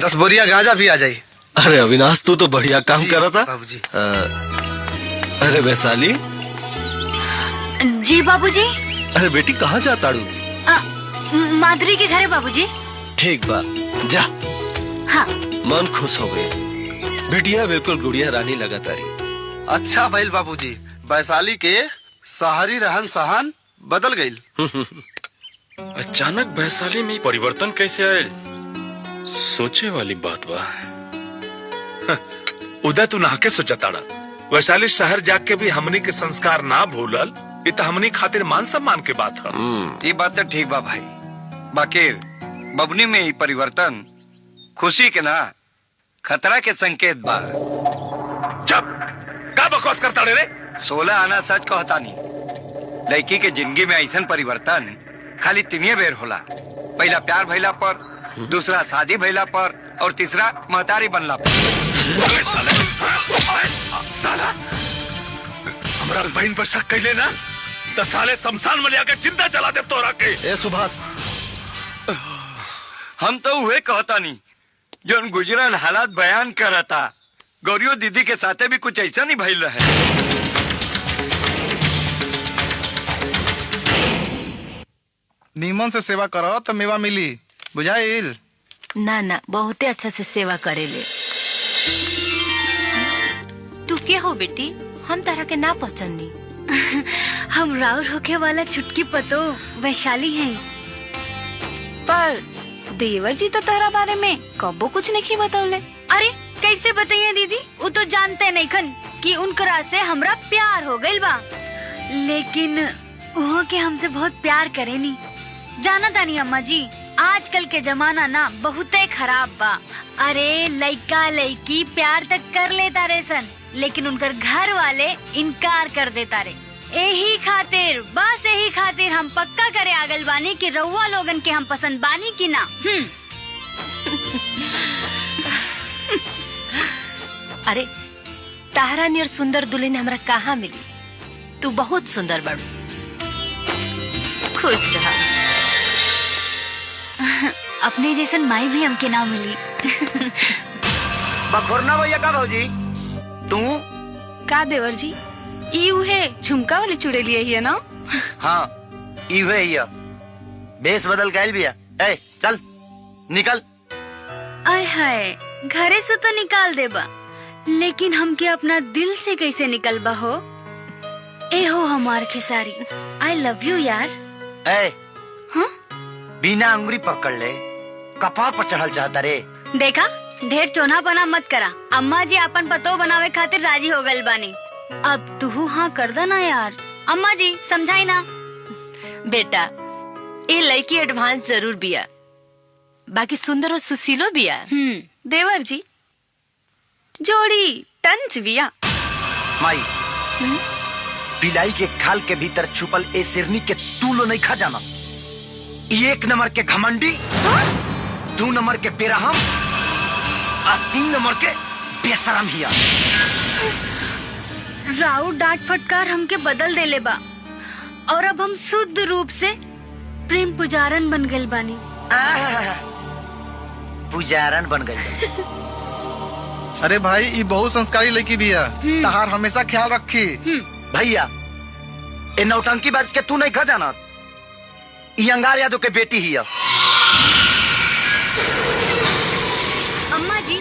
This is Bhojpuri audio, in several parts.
10 बोरियां गांजा भी आ जाई। अरे अविनाश, तू तो बढ़िया काम कर रहा था बाबूजी। अरे वैशाली। जी बाबूजी। अरे बेटी, कहाँ जाता रू? माधुरी के घरे बाबूजी। ठीक बा, जा। हाँ। मन खुश हो गए। बेटिया बिल्कुल गुड़िया रानी लगा तारी। अच्छा भइल बाबूजी, वैशाली के शहरी रहन सहन बदल गई। अचानक वैशाली में परिवर्तन कैसे आये? सोचे वाली बात बा। उदा तू नहा के सोचा ताड़ा। वैशाली शहर जाके के भी हमनी के संस्कार ना भूलल, ये तो हमनी खातिर मान सम्मान के बात है। ये बात तो ठीक बा भाई, बाकी बबनी में ही परिवर्तन खुशी के ना खतरा के संकेत बा। जब का बकवास करता रे? 16 आना सच कहता नहीं। लड़की के जिंदगी में ऐसा परिवर्तन खाली तीन बेर होला। पहला प्यार भइला पर, दूसरा शादी भइला पर, और तीसरा महतारी बनला पर। साला हमरा बहन पर शक कैले ना, तो साले शमशान में लेकर जिंदा जला दे तोरा के। ए सुभाष, हम तो वही कहता नहीं जो गुजरन हालात बयान करता। गौरियो दीदी के साथे भी कुछ ऐसा नहीं भइल रहे। नीमन से सेवा करो तो मेवा मिली, बुझाइल? ना ना, बहुते अच्छा से सेवा करेले। तू क्या हो बेटी? हम तरह के ना पहचानी। हम राउर होके वाला छुटकी पतो वैशाली हैं। पर देवर जी तो तेरा बारे में कबो कुछ नहीं बतौले। अरे कैसे बताइए दीदी, वो तो जानते नहीं खन कि उनकरा से हमरा प्यार हो गइल बा, लेकिन वो के हमसे बहुत प्यार करे नी। जाना तानी अम्मा जी, आजकल के जमाना ना बहुते खराब बा। अरे लइका लइकी प्यार तक कर लेता रे सन, लेकिन उनकर घर वाले इनकार कर देता रे। यही खातिर, बस यही खातिर हम पक्का करे आगल बानी कि रउआ लोगन के हम पसंद बानी कि ना। अरे तारा नियर सुंदर दुल्हन हमरा कहाँ मिली? तू बहुत सुंदर बड़ू। खुश रहा। अपने जैसन माई भी हमके ना मिली। बखोरना भैया का भौजी तू? का देवर जी, ई उहे झुमका वाली चुड़ैली है ना? हाँ, इवे हिया। बेस बदल गइल बिया। ए चल निकल। आय हाय, घरे से तो निकाल देबा, लेकिन हमके अपना दिल से कैसे निकलबा हो? ए हो हमार खेसारी, आई लव यू यार। ए हाँ? बिना अंगुरी पकड़ ले, कपार पर चढ़ल चाहता रे। देखा, ढेर चोना बना मत करा। अम्मा जी अपन पतो बनावे खातिर राजी हो गइल बानी। अब तू हाँ कर दे ना यार। अम्मा जी समझाई ना। बेटा, ये लड़की एडवांस जरूर बिया, बाकी सुंदर और सुशीलो बिया। देवर जी, जोड़ी टंच बिया। माई, बिलाई के खाल के भीतर छुपल ए सिरनी के तू लो नहीं खा जाना। एक नंबर के घमंडी, 2 नंबर के बेरहम, और 3 नंबर के बेशरम हिया। राउ डांट फटकार हमके बदल देले बा, और अब हम शुद्ध रूप से प्रेम पुजारन बन गइल बानी। पुजारन बन गई। अरे भाई, ये बहुत संस्कारी लड़की भी है, तहार हमेशा ख्याल रखी। भैया, ए नौटंकी बाज के तू नहीं खा जाना। ये अंगार यादव के बेटी ही है। अम्मा जी,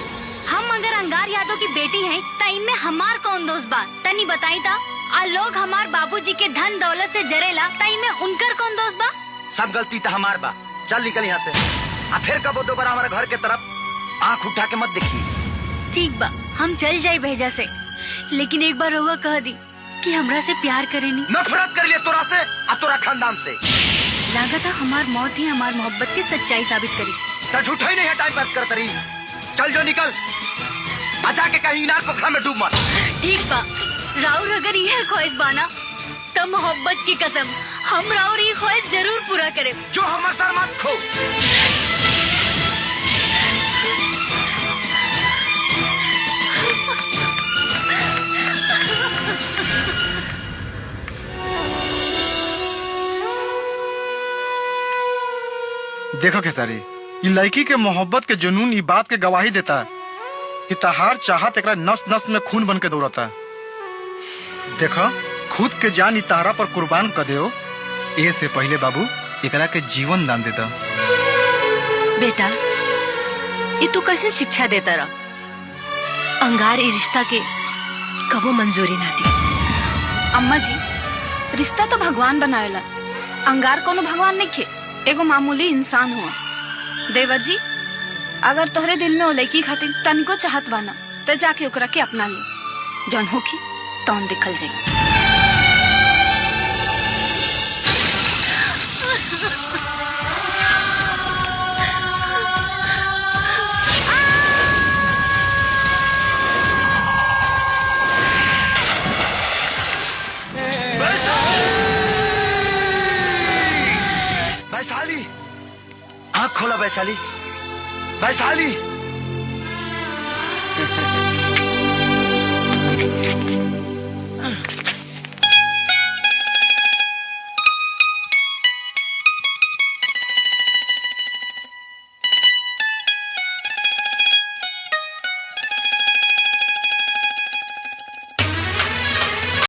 हम अगर अंगार यादव की बेटी हैं, तो इनमें हमार कौन दोस्त बा? तनी बताई ता। आ लोग हमार बाबूजी के धन दौलत से जरेला, तो इनमें उनकर कौन दोस्त बा? सब गलती तो हमार बा। चल निकल यहाँ से, आ फिर कबो दोबारा हमारे घर के तरफ आंख उठा के मत देखी। ठीक बा, हम चल जाए भेजा से, लेकिन एक बार रउआ कह दी कि हमरा से प्यार करेनी। नफरत कर लिए तोरा से और तोरा खानदान से। लागत है हमार मौत ही हमार मोहब्बत की सच्चाई साबित करी। तो झूठा ही नहीं है, टाइम पास करता रही। चल जो निकल, आजा के कहीं इनार पोखरा में डूब मत। ठीक बा, राउर अगर यह ख्वाहिश बाना, तब मोहब्बत की कसम हम राउर ये ख्वाहिश जरूर पूरा करे। जो हमारे सर मत खो। देखो खेसारी, ये लड़की के मोहब्बत के जुनून ई बात के गवाही देता कि तहार चाहत एकरा नस नस में खून बन के दौड़ता। देखो खुद के जान ई तहरा पर कुर्बान कर दो, ए से पहले बाबू एकरा के जीवन दान देता। बेटा ये तू कैसे शिक्षा देता रहा? अंगार ये रिश्ता के कबो मंजूरी ना दी। अम्मा जी, रिश्ता तो भगवान बनावेला, अंगार कोनो भगवान नहीं खे, एगो मामूली इंसान हुआ। देवर जी, अगर तोहरे दिल में ओ लड़की खातिर तनिको चाहत बाना तो जाके ओकरा के अपना ले, जौन होखी तौन देखल जाई। वैशाली, आँख खोला वैशाली, वैशाली।